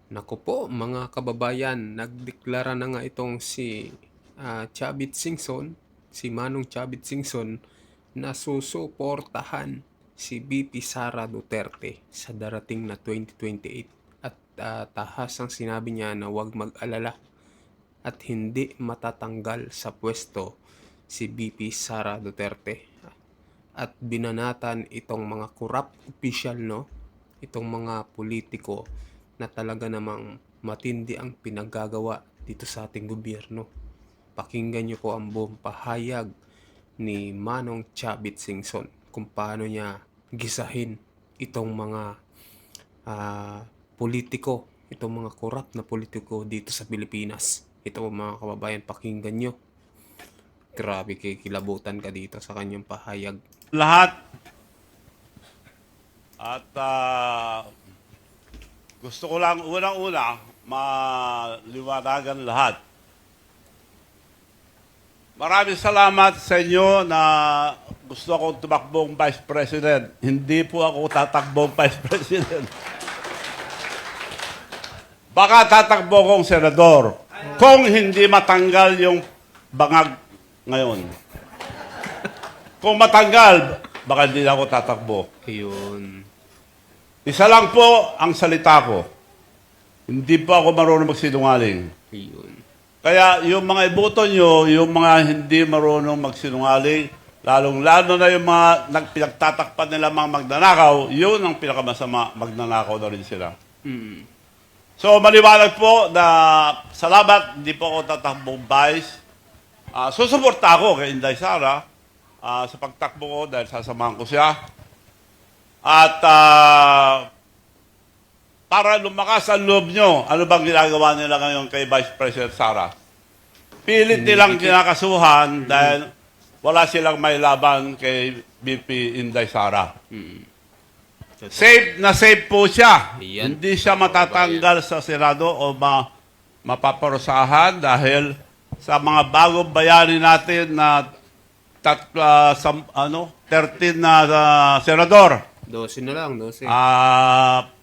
Naku po mga kababayan, nagdeklara na nga itong si Chavit Singson, si Manong Chavit Singson, na susuportahan si VP Sara Duterte sa darating na 2028. At tahas ang sinabi niya na huwag mag-alala at hindi matatanggal sa pwesto si VP Sara Duterte. At binanatan itong mga corrupt official, no? Itong mga politiko na talaga namang matindi ang pinaggagawa dito sa ating gobyerno. Pakinggan niyo po ang buong pahayag ni Manong Chavit Singson kung paano niya gisahin itong mga politiko, itong mga corrupt na politiko dito sa Pilipinas. Ito mga kababayan, pakinggan nyo. Grabe, kikilabutan ka dito sa kanyang pahayag. Lahat at gusto ko lang unang-una maliwanagan lahat. Maraming salamat sa inyo na gusto akong tumakbong Vice President. Hindi po ako tatakbong Vice President. Baka tatakbo kong senador kung hindi matanggal yung bangag ngayon. Kung matanggal, baka hindi na ako tatakbo. Ayun. Isa lang po ang salita ko. Hindi po ako marunong magsinungaling. Ayun. Kaya yung mga iboto nyo, yung mga hindi marunong magsinungaling, lalong-lalo na yung mga pinagtatakpan nila mga magnanakaw, yun ang pinakamasama, magnanakaw na rin sila. So maliwanag po na salamat, hindi po ako tatakbong vice. Susuporta ako kay Inday Sara sa pagtakbo ko dahil sasamahan ko siya. At para lumakas ang loob nyo, ano bang ginagawa nila ngayon kay Vice President Sara? Pilit nilang kinakasuhan dahil wala silang may laban kay VP Inday Sara. Safe na safe po siya. Ayan. Hindi siya matatanggal sa Senado o mapaparusahan dahil sa mga bagong bayani natin na 13 na senador. 12 na lang, 12.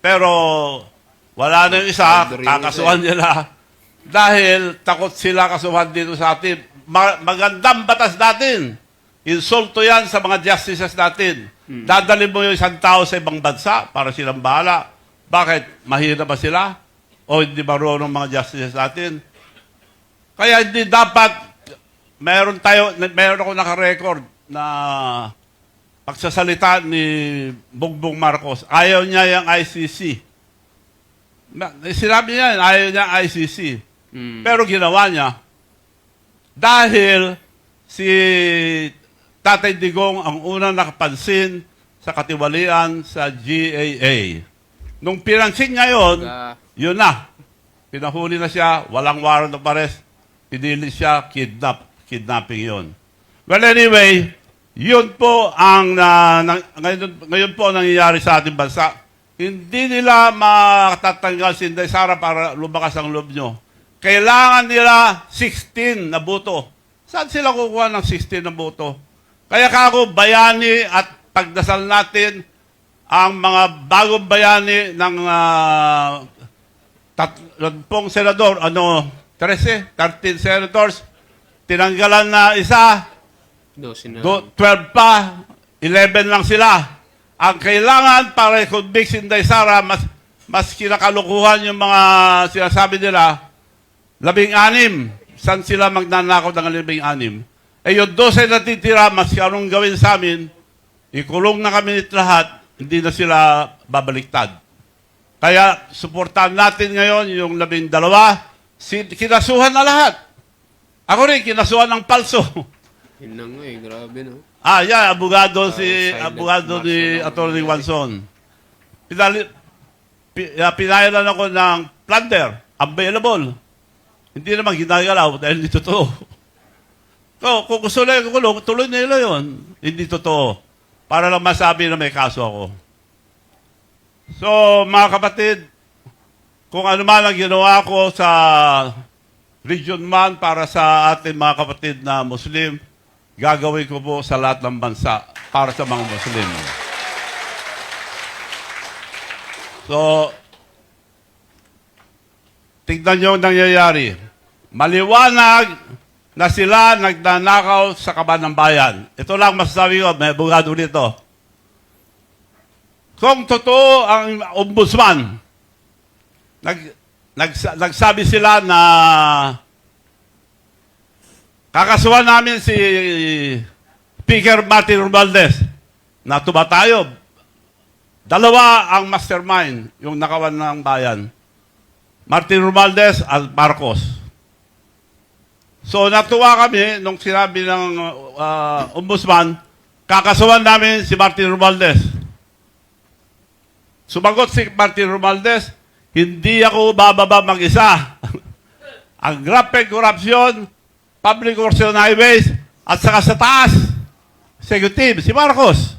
Pero wala na yung isa, Boundary kakasuhan nila. Dahil takot sila kasuhan dito sa atin. Magandang batas natin. Insulto yan sa mga justices natin. Dadalhin mo yung isang tao sa ibang bansa para silang bahala. Bakit? Mahirap ba sila? O hindi marunong mga justices natin? Kaya hindi dapat, meron ako naka-record na pagsasalita ni Bongbong Marcos. Ayaw niya yung ICC. Sinabi niya, ayaw niya ang ICC. Pero ginawa niya. Dahil si Tatay Digong ang unang nakapansin sa katiwalian sa GAA. Nung pinansin niya yun na. Pinahuli na siya, walang warrant of arrest. Pinili siya, kidnapping yun. Well, anyway, yun po ang ngayon po ang nangyayari sa ating bansa. Hindi nila matatanggal si Inday Sara para lumakas ang loob nyo. Kailangan nila 16 na boto. Saan sila kukuha ng 16 na boto? Kaya kako, bayani at pagdasal natin ang mga bagong bayani ng 10 senador, 13 senators, tinanggalan na isa, 12 na 12 pa, 11 lang sila. Ang kailangan para i-convict si Inday Sara, mas kinakalukuhan yung mga sinasabi nila, 16. Saan sila magnanakaw ng 16? Eh yung 12 na titira, mas anong gawin sa amin, ikulong na kami nito lahat, hindi na sila babaliktad. Kaya, suportahan natin ngayon yung 12, kinasuhan na lahat. Ako rin, kinasuhan ng palso. Yun na nga grabe no. Abogado silent abogado ni march Atty. Wanson. Pinayalan ako ng plunder, available. Hindi naman ginagalaw dahil hindi totoo. So, kung gusto nila ikulong, tuloy nila yun. Hindi totoo. Para lang masabi na may kaso ako. So, mga kapatid, kung ano man ang ginawa ko sa Region Man para sa ating mga kapatid na Muslim, gagawin ko po sa lahat ng bansa para sa mga Muslim. So, tignan nyo ang nangyayari. Maliwanag na sila nagnanakaw sa kaban ng bayan. Ito lang masasabi ko, may abogado dito. Kung totoo ang ombudsman, nagsabi sila na kakasuhan namin si Speaker Martin Romualdez na tumatayo. Dalawa ang mastermind, yung nakawan ng bayan. Martin Romualdez at Marcos. So natuwa kami nung sinabi ng ombudsman, kakasuhan namin si Martin Romualdez. Sumagot si Martin Romualdez, hindi ako bababa mag-isa. Ang grabe corruption, public works and highways, at saka sa taas, executive, si Marcos.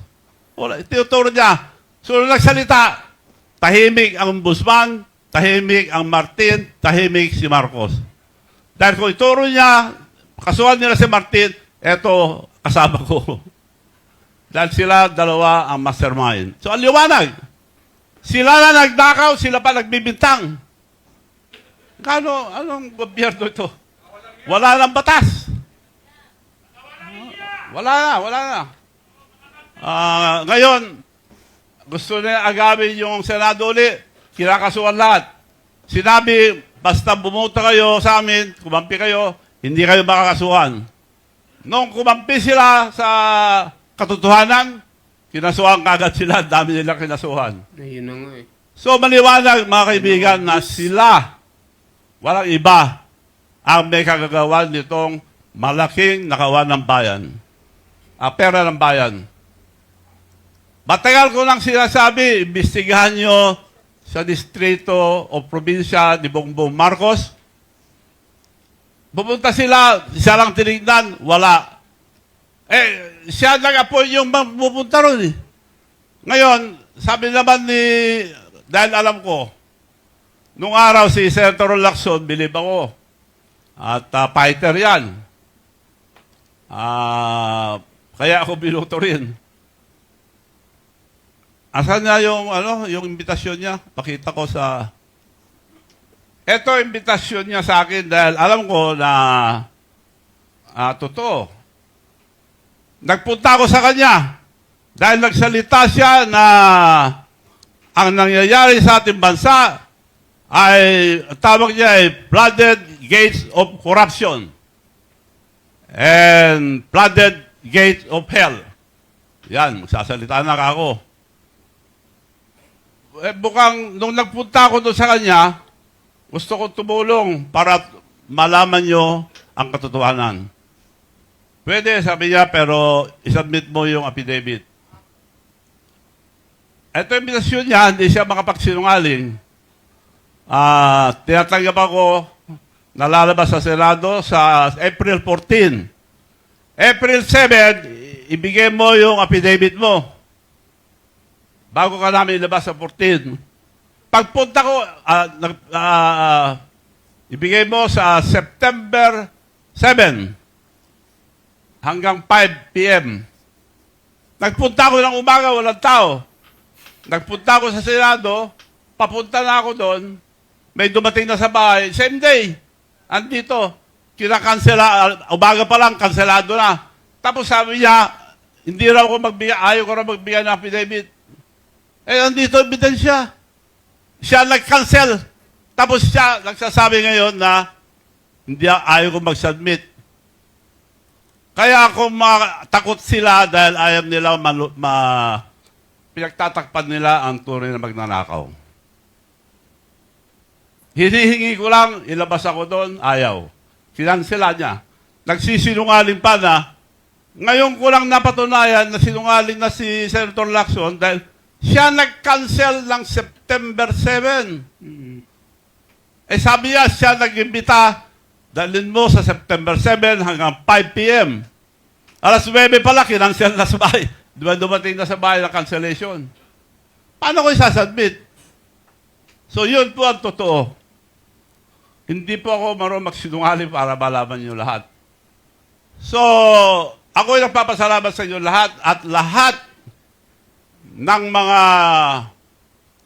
Tinuturo niya. So, nung nagsalita, tahimik ang ombudsman, tahimik ang Martin, tahimik si Marcos. Dahil kung ituro niya, kasuhan nila si Martin, eto, kasama ko. Dahil sila dalawa ang mastermind. So, ang liwanag. Sila na nagdakaw, sila pa nagbibintang. Anong gobyerno ito? Wala nang batas. Wala na. Ngayon, gusto na agawin yung Senado ulit, kinakasuhan lahat. Sinabi, basta bumunta kayo sa amin, kumampi kayo, hindi kayo makakasuhan. Nung kumampi sila sa katotohanan, kinasuhan kagad sila, dami nila kinasuhan. Ayun na nga eh. So maliwanag mga kaibigan na sila, walang iba, ang may kagagawan nitong malaking nakawan ng bayan. Pera ng bayan. Matagal ko lang sinasabi, imbestigahan nyo sa distrito o probinsya ni Bongbong Marcos. Pupunta sila, siya lang tinignan, wala. Siya nag-appoint yung pupunta ron eh. Ngayon, sabi naman dahil alam ko, nung araw si Senator Lacson, bilib ako. At fighter yan. Kaya ako binuto rin. Asan na yung imbitasyon niya? Pakita ko sa... Ito imbitasyon niya sa akin dahil alam ko na totoo. Nagpunta ako sa kanya dahil nagsalita siya na ang nangyayari sa ating bansa ay, tawag niya ay flooded gates of corruption and flooded gates of hell. Yan, magsasalita na ako. Bukang, nung nagpunta ako doon sa kanya, gusto ko tumulong para malaman nyo ang katotohanan. Pwede, sabi niya, pero isubmit mo yung affidavit. Ito yung invitasyon niya, hindi siya makapagsinungaling. Tinatanggap ako, nalalabas sa Senado sa April 14. April 7, ibigay mo yung affidavit mo. Bago ka namin ilabas sa 14. Pagpunta ko, ibigay mo sa September 7 hanggang 5 p.m. Nagpunta ako ng umaga, walang tao. Nagpunta ako sa Senado, papunta na ako doon, may dumating na sa bahay, same day, andito, kinakansela, umaga pa lang, kanselado na. Tapos sabi niya, hindi raw ako magbigay, ayaw ko raw magbigay ng affidavit. Andito, ebidensya. Siya nag-cancel. Tapos siya nagsasabi ngayon na hindi ayaw ko mag-submit. Kaya ako takot sila dahil ayaw nila pinagtatakpan nila ang tunay na magnanakaw. Hinihingi ko lang, ilabas ako doon, ayaw. Kinansela niya. Nagsisinungaling pa na, ngayon ko lang napatunayan na sinungaling na si Senator Lacson dahil siya nag-cancel ng September 7. Sabi niya, siya nag-imbita, dalhin mo sa September 7 hanggang 5 p.m. Alas 9 pala, kinansel na sa bahay. Dumating na sa bahay ng cancellation. Paano ko isasubmit? So, yun po ang totoo. Hindi po ako marunong magsinungaling para malaman niyo lahat. So, ako ay nagpapasalamat sa inyo lahat at lahat ng mga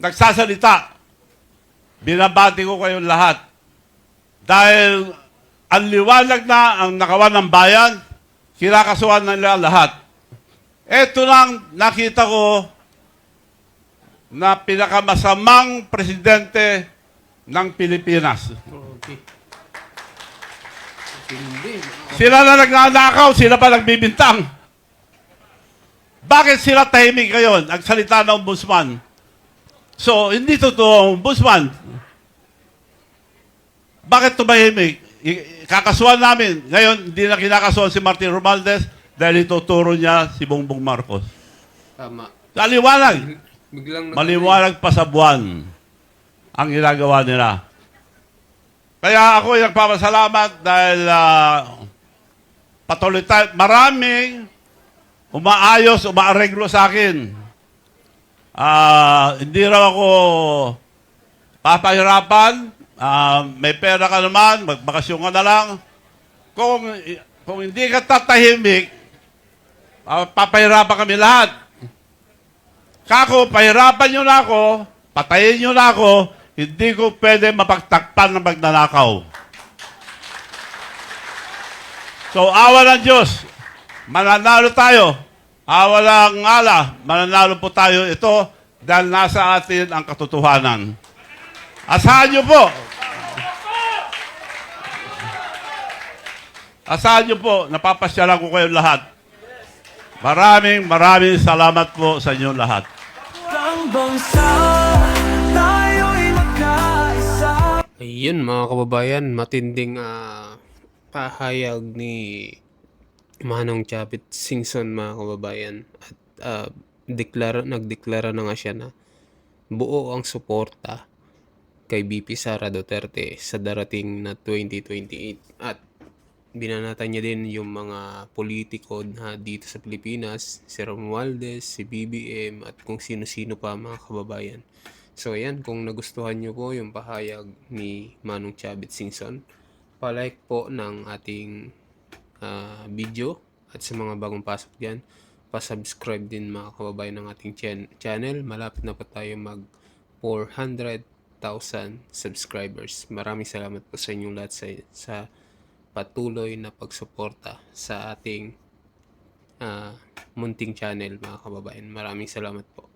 nagsasalita. Binabati ko kayong lahat. Dahil ang liwanag na ang nakawan ng bayan, kinakasuhan nila lahat. Ito lang nakita ko na pinakamasamang presidente ng Pilipinas. Okay. Hindi. Sila na nagnanakaw, sila pa nagbibintang. Bakit sila tahimik ngayon? Ang salita ng ombudsman. So, hindi totoo ang ombudsman. Bakit tumahimik? Kakasuhan namin. Ngayon, hindi na kinakasuhan si Martin Romualdez dahil ituturo niya si Bongbong Marcos. Tama. Maliwanag. Biglang Maliwanag pa sa buwan ang ginagawa nila. Kaya ako ay nagpapasalamat dahil patuloy tayo. Maraming umaayos, umaareglo sa akin. Hindi raw ako papahirapan. May pera ka naman, magbakasyon ka na lang. Kung hindi ka tatahimik, papahirapan kami lahat. Kako, pahirapan nyo na ako, patayin nyo na ako, hindi ko pwede mapagtakpan ng magnanakaw. So, awa ng Diyos, mananalo tayo. Awa ng Allah, mananalo po tayo ito dahil nasa atin ang katotohanan. Asahan nyo po. Asahan nyo po, napapasyalan ko kayo lahat. Maraming salamat po sa inyo lahat. Ayun mga kababayan, matinding pahayag ni Manong Chavit Singson mga kababayan. At nagdeklara na nga siya na buo ang suporta kay VP Sara Duterte sa darating na 2028. At binanatan niya din yung mga politiko na dito sa Pilipinas, si Romualdez, si BBM, at kung sino-sino pa mga kababayan. So ayan, kung nagustuhan nyo po yung pahayag ni Manong Chavit Singson, palike po ng ating video, at sa mga bagong pasok dyan, pasubscribe din mga kababayan ng ating channel. Malapit na po tayo mag 400,000 subscribers. Maraming salamat po sa inyong lahat sa patuloy na pagsuporta sa ating munting channel mga kababayan. Maraming salamat po.